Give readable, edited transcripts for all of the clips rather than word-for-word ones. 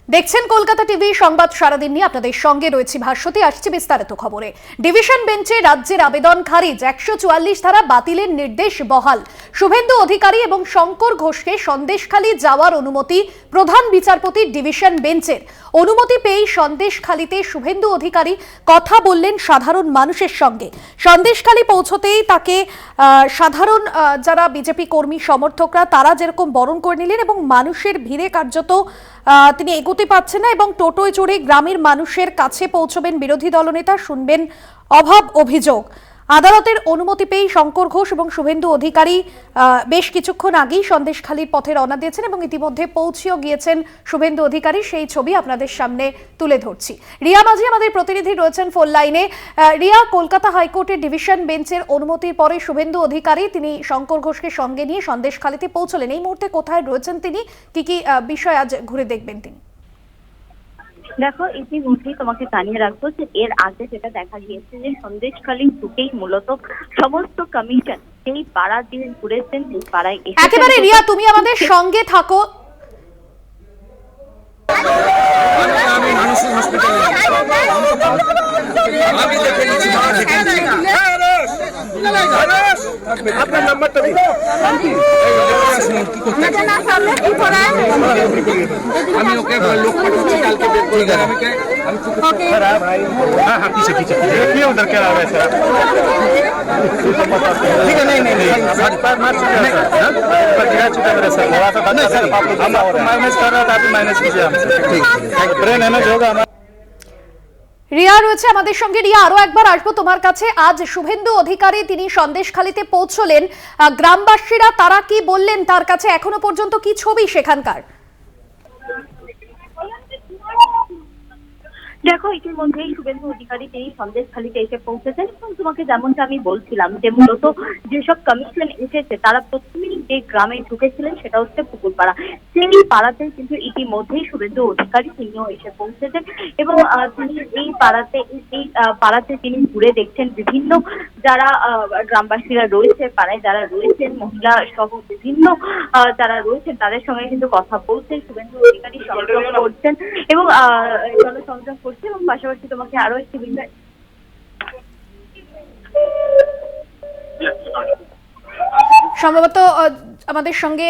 দেখছেন কলকাতা টিভি সংবাদ সারাদিন নিয়ে আপনাদের সঙ্গে রয়েছে ভাস্বতী। আসছে বিস্তারিত খবরে। ডিভিশন বেঞ্চে রাজ্যের আবেদন খারিজ, 144 ধারা বাতিলের নির্দেশ বহাল। শুভেন্দু অধিকারী এবং শঙ্কর ঘোষকে সন্দেশখালী যাওয়ার অনুমতি প্রধান বিচারপতির ডিভিশন বেঞ্চের। অনুমতি পেয়েই সন্দেশখালীতে শুভেন্দু অধিকারী কথা বললেন সাধারণ মানুষের সঙ্গে। সন্দেশখালী পৌঁছতেই তাকে সাধারণ যারা বিজেপি কর্মী সমর্থকরা তারা যেরকম বরণ করে নিলেন এবং মানুষের ভিড়ে কার্যত তিনি এগোতে পারছেন না এবং টোটোয় চড়ে গ্রামের মানুষের কাছে পৌঁছবেন বিরোধী দলনেতা, শুনবেন অভাব অভিযোগ। আদালতের অনুমতি পেয়েই শঙ্কর ঘোষ এবং শুভেন্দু অধিকারী বেশ কিছুক্ষণ আগেই সন্দেশখালীর পথে রওনা দিয়েছেন এবং ইতিমধ্যে পৌঁছেও গিয়েছেন শুভেন্দু অধিকারী। সেই ছবি আপনাদের সামনে তুলে ধরছি। রিয়া মাঝি আমাদের প্রতিনিধি রয়েছেন ফোন লাইনে। রিয়া, কলকাতা হাইকোর্টের ডিভিশন বেঞ্চের অনুমতির পরে শুভেন্দু অধিকারী তিনি শঙ্কর ঘোষকে সঙ্গে নিয়ে সন্দেশখালীতে পৌঁছলেন। এই মুহূর্তে কোথায় রয়েছেন তিনি, কি বিষয় আজ ঘুরে দেখবেন তিনি? দেখো, ইতিমধ্যেই তোমাকে জানিয়ে রাখবো যে এর আগে যেটা দেখা গিয়েছে যে সন্দেশখালী ঢুকেই মূলত সমস্ত কমিশন সেই পাড়া দিয়ে ঘুরেছেন, সেই পাড়ায় একেবারে রিয়া তুমি আমাদের সঙ্গে থাকো। আপনার নাম্বারটা দিন। আমি ওকে লোক পাঠাচ্ছি কালকে বের করে দেন। হ্যাঁ হ্যাঁ पीछे पीछे देखिए उधर क्या आ रहा है सर। ठीक है, नहीं नहीं नहीं पर मार चुका है सर, पर गिरा चुका है सर। थोड़ा सा नहीं सर, हम आपको माइनस कर रहा था, आप माइनस कीजिए हमसे। ठीक है, ब्रेन है ना जो होगा। রিয়া রয়েছে আমাদের সঙ্গে। রিয়া, আরো একবার আসবো তোমার কাছে। আজ শুভেন্দু অধিকারী তিনি সন্দেশখালীতে পৌঁছলেন, গ্রামবাসীরা তারা কি বললেন তার কাছে, এখনো পর্যন্ত কি ছবি সেখানকার? দেখো, ইতিমধ্যেই শুভেন্দু অধিকারী তিনি সন্দেশখালীতে এসে পৌঁছেছেন এবং তোমাকে যেমনটা আমি বলছিলাম যে মূলত যেসব কমিশন এসেছে তারা প্রথমেই যে গ্রামে ঢুকেছিলেন সেটা হচ্ছে পুকুরপাড়া। সেই পাড়াতে কিন্তু ইতিমধ্যেই শুভেন্দু অধিকারী তিনিও এসে পৌঁছেছেন এবং তিনি এই পাড়াতে তিনি ঘুরে দেখছেন বিভিন্ন যারা গ্রামবাসীরা রয়েছে, পাড়ায় যারা রয়েছেন, মহিলা সহ বিভিন্ন যারা রয়েছেন তাদের সঙ্গে কিন্তু কথা বলছেন। শুভেন্দু অধিকারী সংযোগ করছেন এবং জনসংযোগ করছেন এবং পাশাপাশি তোমাকে আরো একটি বিষয় সম্ভবত আমাদের সঙ্গে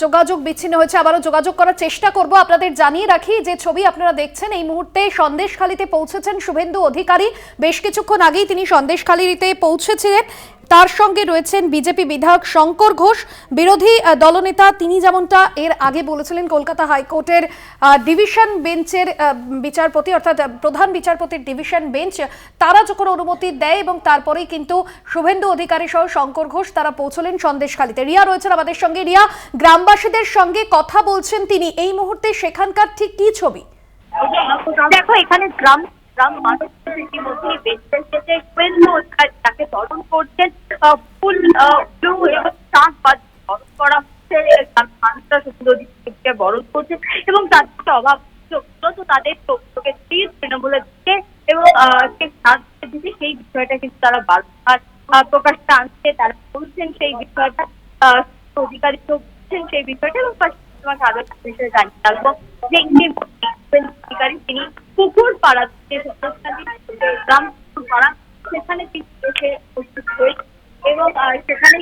যোগাযোগ বিচ্ছিন্ন হয়েছে, আবারও যোগাযোগ করার চেষ্টা করব। আপনাদের জানিয়ে রাখি যে ছবি আপনারা দেখছেন এই মুহূর্তে সন্দেশখালীতে পৌঁছেছেন শুভেন্দু অধিকারী। বেশ কিছুক্ষণ আগেই তিনি সন্দেশখালীতে পৌঁছেছিলেন। তার সঙ্গে রয়েছেন বিজেপি বিধায়ক শঙ্কর ঘোষ, বিরোধী দলনেতা। তিনি যেমনটা এর আগে বলেছিলেন কলকাতা হাইকোর্টের ডিভিশন বেঞ্চের বিচারপতি অর্থাৎ প্রধান বিচারপতির ডিভিশন বেঞ্চ তারা যখন অনুমতি দেয় এবং তারপরেই কিন্তু শুভেন্দু অধিকারী সহ শঙ্কর ঘোষ তারা পৌঁছলেন সন্দেশখালীতে। রিয়া রয়েছেন আমাদের সঙ্গে। রিয়া, গ্রামবাসীদের সঙ্গে কথা বলছেন তিনি, এই মুহূর্তে সেখানকার ঠিক কি ছবি? দেখো, এখানে গ্রাম মানুষ ইতিমধ্যেই বেঁচে এসেছে, শুভেন্দু অধিকারী তাকে বরণ করছেন, ফুল এবং চাঁদ বরণ করা হচ্ছে। মানুষরা শুভেন্দু অধিকারীকে বরণ করছে এবং তার থেকে অভাব তাদের তৃণমূলের দিকে এবং সেই বিষয়টা কিন্তু তারা বারবার প্রকাশটা আনছে, তারা বলছেন সেই বিষয়টা, অধিকারী বলছেন সেই বিষয়টা। এবং তোমাকে আরো একটা বিষয় জানিয়ে রাখবো যে অধিকারী তিনি পুকুর পাড়া গ্রাম পুকুর পাড়া সেখানে তিনি এসে উপস্থিত হয়েছে এবং সেখানে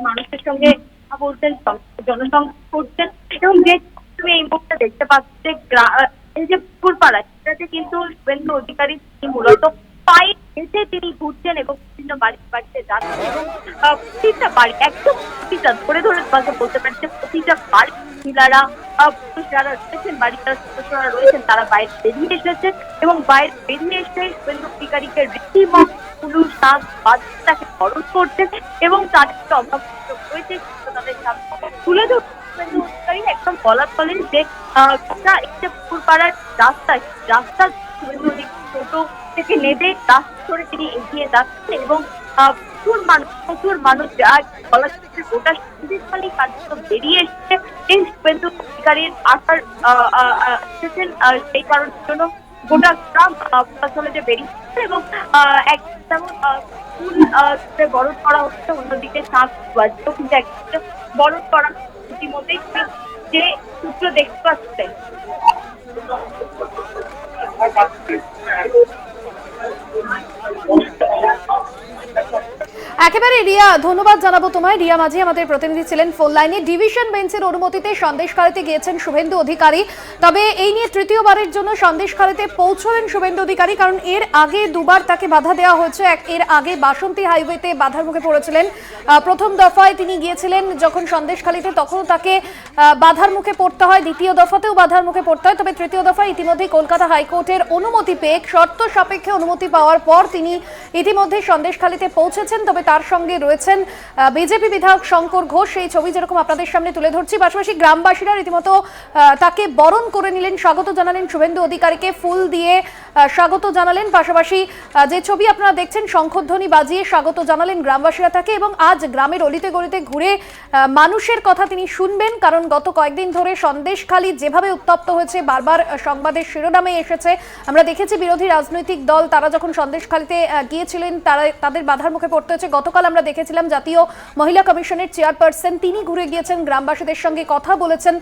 মানুষের সঙ্গে কথা বলছেন, জনসংযোগ করছেন এবং যে তুমি এই মুহূর্তে দেখতে পাচ্ছ যে এই যে পুকুর পাড়া সেটাতে কিন্তু শুভেন্দু অধিকারী তিনি মূলত পায়ে এসে তিনি ঘুরছেন এবং বিভিন্ন বাড়িতে যাচ্ছেন এবং প্রতিটা বাড়ি একদম প্রতিটা ধরে তোমাকে বলতে পারছে প্রতিটা বাড়ি মহিলারা পুরুষ যারা রয়েছেন, বাড়ির যারা সদস্যরা রয়েছেন তারা বাইরে বেরিয়ে এসেছে এবং বাইরে বেরিয়ে এসে শুভেন্দু অধিকারীকে রীতিমত পুরুষ নাচ বাচ্চাকে বরণ করছেন এবং তাদেরকে অভাব রয়েছে তাদের সামনে তুলে ধরছে। শুভেন্দু অধিকারী একদম বলা চলেন যে পুকুর পাড়ার রাস্তা শুভেন্দু অধিকারী টোটো থেকে নেমে রাস্তা ধরে তিনি এগিয়ে যাচ্ছেন এবং প্রচুর মানুষ বলা যাচ্ছে গোটা সন্দেশখালী কার্যত বেরিয়ে এসেছে এই শুভেন্দু অধিকারীর আসার এসেছেন সেই কারণের জন্য গোটা গ্রাম আসলে যে বেরিয়েছে এবং যেমন ফুল বরণ করা হচ্ছে, অন্যদিকে শাঁখ বাজতেও কিন্তু একদিকে বরণ করা ইতিমধ্যেই যে সূত্র দেখতে পাচ্ছেন। একেবারে রিয়া, ধন্যবাদ জানাবো তোমায়। রিয়া মাঝি আমাদের প্রতিনিধি ছিলেন ফোন লাইনে। ডিভিশন বেঞ্চের অনুমতিতে সন্দেশখালীতে গিয়েছেন শুভেন্দু অধিকারী, তবে এই নিয়ে তৃতীয়বারের জন্য সন্দেশখালীতে পৌঁছলেন শুভেন্দু অধিকারী, কারণ এর আগে দুবার তাকে বাধা দেওয়া হয়েছে। এর আগে বাসন্তী হাইওয়েতে বাধার মুখে পড়েছিলেন। প্রথম দফায় তিনি গিয়েছিলেন যখন সন্দেশখালীতে, তখনও তাকে বাধার মুখে পড়তে হয়, দ্বিতীয় দফাতেও বাধার মুখে পড়তে হয়, তবে তৃতীয় দফায় ইতিমধ্যেই কলকাতা হাইকোর্টের অনুমতি পেয়ে, শর্ত সাপেক্ষে অনুমতি পাওয়ার পর তিনি ইতিমধ্যে সন্দেশখালীতে পৌঁছেছেন। তবে তার সঙ্গে রয়েছেন বিজেপি বিধায়ক শঙ্কর ঘোষ, সেই ছবি যেরকম আপনাদের সামনে তুলে ধরছি। পাশাপাশি গ্রামবাসীরা রীতিমতো তাকে বরণ করে নিলেন, স্বাগত জানালেন শুভেন্দু অধিকারীকে, ফুল দিয়ে স্বাগত জানালেন। পাশাপাশি যে ছবি আপনারা দেখছেন, শঙ্খধ্বনি বাজিয়ে স্বাগত জানালেন গ্রামবাসীরা তাকে। এবং আজ গ্রামের অলিতে গলিতে ঘুরে মানুষের কথা তিনি শুনবেন, কারণ গত কয়েকদিন ধরে সন্দেশখালী যেভাবে উত্তপ্ত হয়েছে, বারবার সংবাদের শিরোনামে এসেছে। আমরা দেখেছি বিরোধী রাজনৈতিক দল তারা যখন সন্দেশখালীতে গিয়েছিলেন তাদের বাধার মুখে পড়তে হয়েছে। গতকাল আমরা দেখেছিলাম জাতীয় মহিলা কমিশনের চেয়ারপারসন তিনি ঘুরে গিয়েছেন, গ্রামবাসীদের সঙ্গে কথা বলেছেন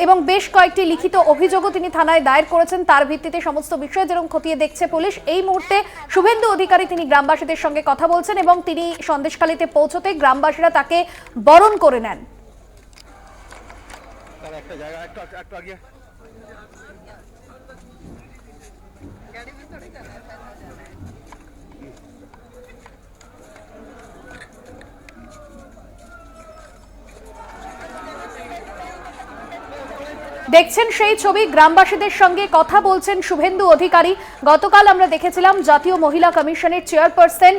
এবং বেশ কয়েকটি লিখিত অভিযোগও তিনি থানায় দায়ের করেছেন। তার ভিত্তিতে সমস্ত বিষয় যেরকম খতিয়ে দেখছে পুলিশ। এই মুহূর্তে শুভেন্দু অধিকারী তিনি গ্রামবাসীদের সঙ্গে কথা বলছেন এবং তিনি সন্দেশখালীতে পৌঁছতে গ্রামবাসীরা তাকে বরণ করে নেন। দেখছেন সেই ছবি, গ্রামবাসীদের সঙ্গে কথা বলছেন শুভেন্দু অধিকারী। গতকাল আমরা দেখেছিলাম জাতীয় মহিলা কমিশনের চেয়ারপারসন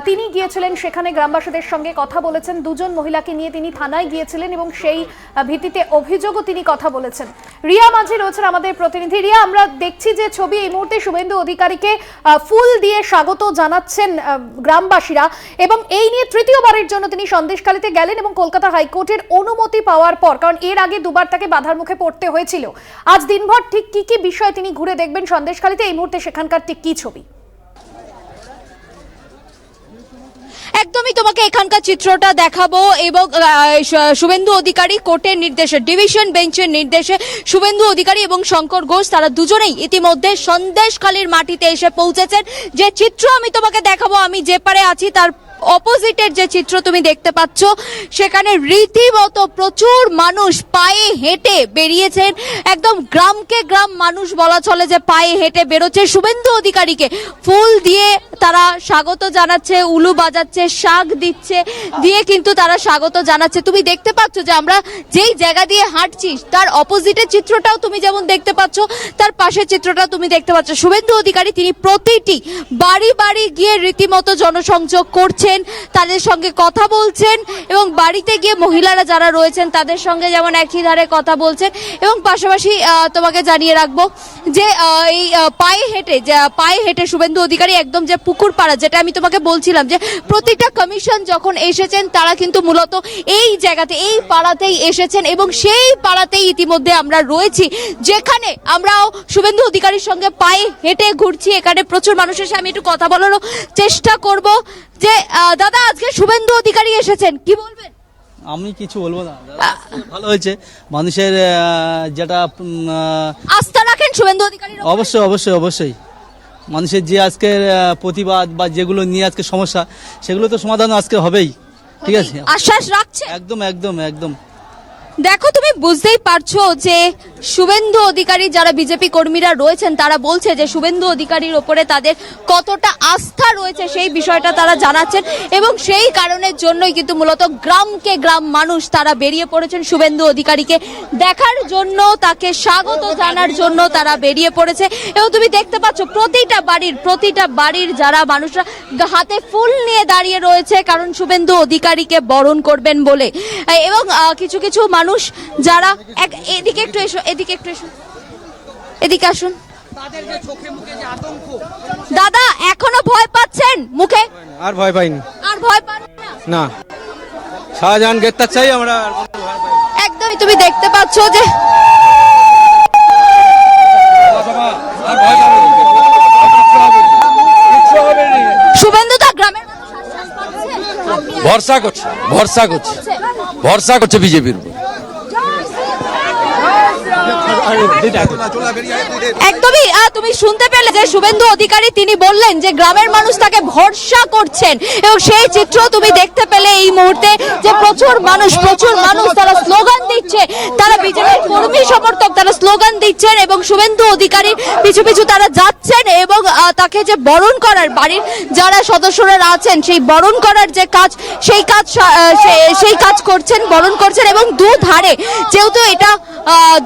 তিনি গিয়েছিলেন সেখানে, গ্রামবাসীদের সঙ্গে কথা বলেছেন। দুজন মহিলাকে নিয়ে তিনি থানায় গিয়েছিলেন এবং সেই ভিত্তিতে অভিযোগও তিনি কথা বলেছেন। রিয়া মাঝি রয়েছেন আমাদের প্রতিনিধি। রিয়া, আমরা দেখছি যে ছবি, এই মুহূর্তে শুভেন্দু অধিকারীকে ফুল দিয়ে স্বাগত জানাচ্ছেন গ্রামবাসীরা এবং এই নিয়ে তৃতীয়বারের জন্য তিনি সন্দেশখালীতে গেলেন এবং কলকাতা হাইকোর্টের অনুমতি পাওয়ার পর, কারণ এর আগে দুবার তাকে বাধার মুখে পড়তে হয়েছিল। আজ দিনভর ঠিক কি কি বিষয় তিনি ঘুরে দেখবেন সন্দেশখালীতে, এই মুহূর্তে সেখানকার ঠিক কি ছবি? একদমই তোমাকে এখানকার চিত্রটা দেখাবো এবং শুভেন্দু অধিকারী কোর্টের নির্দেশে, ডিভিশন বেঞ্চের নির্দেশে শুভেন্দু অধিকারী এবং শঙ্কর ঘোষ তারা দুজনেই ইতিমধ্যে সন্দেশখালীর মাটিতে এসে পৌঁছেছেন। যে চিত্র আমি তোমাকে দেখাবো, আমি যে পারে আছি তার অপোজিটের যে চিত্র তুমি দেখতে পাচ্ছ, সেখানে রীতিমতো প্রচুর মানুষ পায়ে হেঁটে বেরিয়েছেন। একদম গ্রামকে গ্রাম মানুষ বলা চলে, যে পায়ে হেঁটে বেরোচ্ছে, শুভেন্দু অধিকারীকে ফুল দিয়ে তারা স্বাগত জানাচ্ছে, উলু বাজাচ্ছে, শাক দিচ্ছে, দিয়ে কিন্তু তারা স্বাগত জানাচ্ছে। তুমি দেখতে পাচ্ছ যে আমরা যেই জায়গা দিয়ে হাঁটছি তার অপোজিটের চিত্রটাও তুমি যেমন দেখতে পাচ্ছ, তার পাশের চিত্রটাও তুমি দেখতে পাচ্ছ। শুভেন্দু অধিকারী তিনি প্রতিটি বাড়ি বাড়ি গিয়ে রীতিমতো জনসংযোগ করছেন, তাদের সঙ্গে কথা বলছেন এবং বাড়িতে গিয়ে মহিলারা যারা রয়েছেন তাদের সঙ্গে যেমন একই ধারে কথা বলছেন। এবং পাশাপাশি তোমাকে জানিয়ে রাখবো যে এই পায়ে হেঁটে শুভেন্দু অধিকারী একদম যে পুকুর পাড়া, যেটা আমি তোমাকে বলছিলাম যে প্রতিটা কমিশন যখন এসেছেন তারা কিন্তু মূলত এই জায়গাতে, এই পাড়াতেই এসেছেন এবং সেই পাড়াতেই ইতিমধ্যে আমরা রয়েছি, যেখানে আমরাও শুভেন্দু অধিকারীর সঙ্গে পায়ে হেঁটে ঘুরছি। এখানে প্রচুর মানুষের সাথে আমি একটু কথা বলারও চেষ্টা করব। যে দাদা, আজকে শুভেন্দু অধিকারী এসেছেন, কি বলবেন? আমি কিছু বলবো না, ভালো হয়েছে। মানুষের যেটা আস্থা রাখেন শুভেন্দু অধিকারী? অবশ্যই অবশ্যই অবশ্যই। মানুষের যে আজকের প্রতিবাদ বা যেগুলো নিয়ে আজকে সমস্যা, সেগুলো তো সমাধান আজকে হবেই। ঠিক আছে, আশ্বাস রাখছে? একদম একদম একদম। দেখো, তুমি বুঝতেই পারছো যে শুভেন্দু অধিকারী যারা বিজেপি কর্মীরা রয়েছেন তারা বলছে যে শুভেন্দু অধিকারীর ওপরে তাদের কতটা আস্থা রয়েছে সেই বিষয়টা তারা জানাচ্ছেন এবং সেই কারণের জন্যই কিন্তু মূলত গ্রামকে গ্রাম মানুষ তারা বেরিয়ে পড়েছেন শুভেন্দু অধিকারীকে দেখার জন্য, তাকে স্বাগত জানার জন্য তারা বেরিয়ে পড়েছে। এবং তুমি দেখতে পাচ্ছ প্রতিটা বাড়ির যারা মানুষরা হাতে ফুল নিয়ে দাঁড়িয়ে রয়েছে, কারণ শুভেন্দু অধিকারীকে বরণ করবেন বলে। এবং কিছু কিছু মানুষ যারা এদিকে একটু এসো, এদিকে আসুন। দাদা, এখনো ভয় পাচ্ছেন মুখে? আর ভয় পাইনি। আর ভয় পান না, শাহজাহান গ্রেপ্তার চাই আমরা। একদমই তুমি দেখতে পাচ্ছ যে শুভেন্দু দা গ্রামের ভরসা করছে বিজেপির উপর। একদমই তুমি শুনতে পেলে যে শুভেন্দু অধিকারী তিনি বললেন যে গ্রামের মানুষ তাকে ভরসা করছেন এবং সেই চিত্র তুমি দেখতে পেলে এই মুহূর্তে যে প্রচুর মানুষ তারা স্লোগান দিচ্ছে, তারা বিজেপির কর্মী সমর্থক তারা স্লোগান দিচ্ছেন এবং শুভেন্দু অধিকারীর পিছু পিছু তারা যাচ্ছেন এবং তাকে যে বরণ করার বাড়ির যারা সদস্যরা আছেন সেই বরণ করার যে কাজ সেই কাজ করছেন, বরণ করছেন এবং দুধারে যেহেতু এটা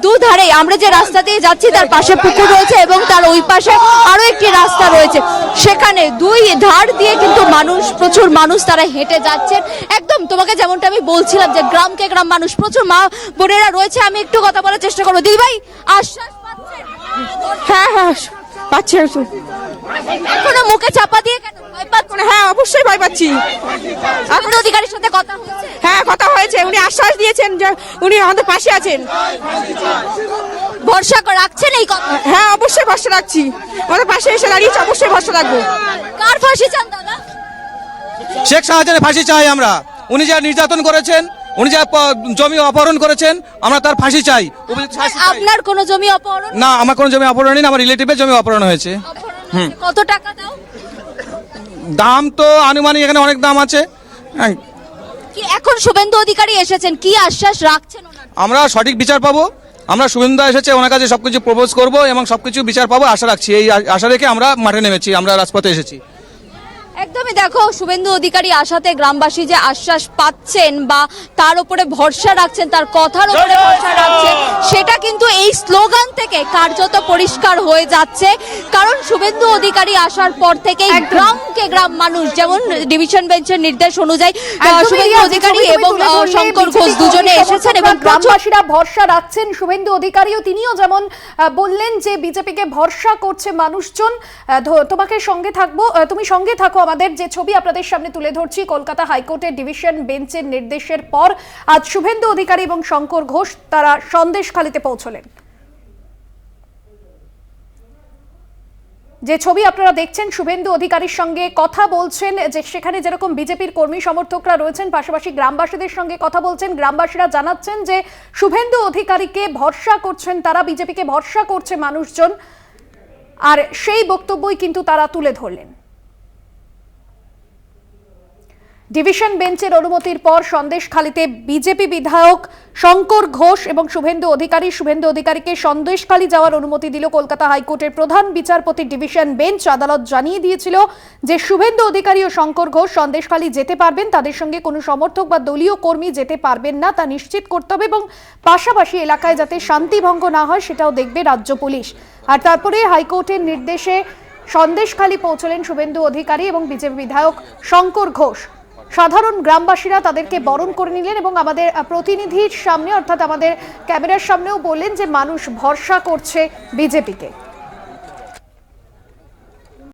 দুধারে আমরা যে রাস্তা দিয়ে যাচ্ছি তার পাশে পুকুর রয়েছে এবং তার ওই পাশে আরো একটি রাস্তা রয়েছে, সেখানে দুই ধার দিয়ে কিন্তু প্রচুর মানুষ তারা হেঁটে যাচ্ছেন। একদম তোমাকে যেমনটা আমি বলছিলাম যে গ্রামকে গ্রাম মানুষ প্রচুর মা বোনেরা রয়েছে, আমি একটু কথা বলার চেষ্টা করবো। দিদিভাই আশ্বাস পাচ্ছেন? হ্যাঁ পাচ্ছি। এখনো মুখে চাপা দিয়ে কেন ভয় পাচ্ছেন? হ্যাঁ অবশ্যই ভয় পাচ্ছি। এখন অধিকারীর সাথে কথা হয়েছে? হ্যাঁ কথা হয়েছে, উনি আশ্বাস দিয়েছেন যে উনি আমাদের পাশে আছেন। ভরসা রাখছেন এই কথা? হ্যাঁ অবশ্যই ভরসা রাখছি, আমাদের পাশে এসে দাঁড়িয়েছে, অবশ্যই ভরসা রাখবো। কার ফাঁসি চান দাদা? শেখ শাহজাহানের ফাঁসি চাই আমরা। উনি যা নির্যাতন করেছেন, উনি যা জমি অপহরণ করেছেন, আমরা তার ফাঁসি চাই। আপনার কোনো জমি অপহরণ? না, আমার কোনো জমি অপহরণ নেই, আমার রিলেটিভের জমি অপহরণ হয়েছে। কত টাকা দাও? দাম তো আনুমানিক এখানে অনেক দাম আছে। হ্যাঁ, কি এখন শুভেন্দু অধিকারী এসেছেন, কি আশ্বাস রাখছেন ওনার? আমরা সঠিক বিচার পাবো। আমরা শুভেন্দু এসেছে, ওনার কাছে সবকিছু প্রপোজ করবো এবং সবকিছু বিচার পাবো আশা রাখছি। এই আশা রেখে আমরা মাঠে নেমেছি, আমরা রাজপথে এসেছি। একদমই দেখো শুভেন্দু অধিকারী আশাতে গ্রামবাসী যে আশ্বাস পাচ্ছেন বা তার উপরে ভরসা রাখছেন, তার কথার উপরে ভরসা রাখছেন, সেটা কিন্তু এই স্লোগান থেকে কার্যত পরিষ্কার হয়ে যাচ্ছে। কারণ শুভেন্দু অধিকারী আসার পর থেকেই গ্রামকে গ্রাম মানুষ, যেমন ডিভিশন বেঞ্চের নির্দেশ অনুযায়ী শুভেন্দু অধিকারী এবং শঙ্কর ঘোষ দুজনে এসেছেন এবং গ্রামবাসীরা ভরসা রাখছেন। শুভেন্দু অধিকারীও তিনিও যেমন বললেন যে বিজেপিকে ভরসা করছে মানুষজন। তোমাকে সঙ্গে থাকবো, তুমি সঙ্গে থাকো। আমাদের যে ছবি আপনাদের সামনে তুলে ধরছি, কলকাতা হাইকোর্টের ডিভিশন বেঞ্চের নির্দেশের পর আজ শুভেন্দু অধিকারী এবং শঙ্কর ঘোষ তারা সন্দেশখালীতে পৌঁছলেন। যে ছবি আপনারা দেখছেন, শুভেন্দু অধিকারীর সঙ্গে কথা বলছেন, যে সেখানে যেরকম বিজেপির কর্মী সমর্থকরা রয়েছেন, পাশাপাশি গ্রামবাসীদের সঙ্গে কথা বলছেন। গ্রামবাসীরা জানাচ্ছেন যে শুভেন্দু অধিকারীকে ভরসা করছেন তারা, বিজেপিকে ভরসা করছে মানুষজন, আর সেই বক্তব্যই কিন্তু তারা তুলে ধরলেন। ডিভিশন বেঞ্চের অনুমতির পর সন্দেশখালীতে বিজেপি বিধায়ক শঙ্কর ঘোষ এবং শুভেন্দু অধিকারীকে সন্দেশখালী যাওয়ার অনুমতি দিল কলকাতা হাইকোর্টের প্রধান বিচারপতি ডিভিশন বেঞ্চ। আদালত জানিয়ে দিয়েছিল যে শুভেন্দু অধিকারী ও শঙ্কর ঘোষ সন্দেশখালী যেতে পারবেন, তাদের সঙ্গে কোনো সমর্থক বা দলীয় কর্মী যেতে পারবেন না, তা নিশ্চিত করতে হবে এবং পাশাপাশি এলাকায় যাতে শান্তি ভঙ্গ না হয় সেটাও দেখবে রাজ্য পুলিশ। আর তারপরে হাইকোর্টের নির্দেশে সন্দেশখালী পৌঁছলেন শুভেন্দু অধিকারী এবং বিজেপি বিধায়ক শঙ্কর ঘোষ। সাধারণ গ্রামবাসীরা তাদেরকে বরণ করে নিলেন এবং আমাদের প্রতিনিধির সামনে অর্থাৎ আমাদের ক্যামেরার সামনেও বললেন যে মানুষ ভরসা করছে বিজেপিকে।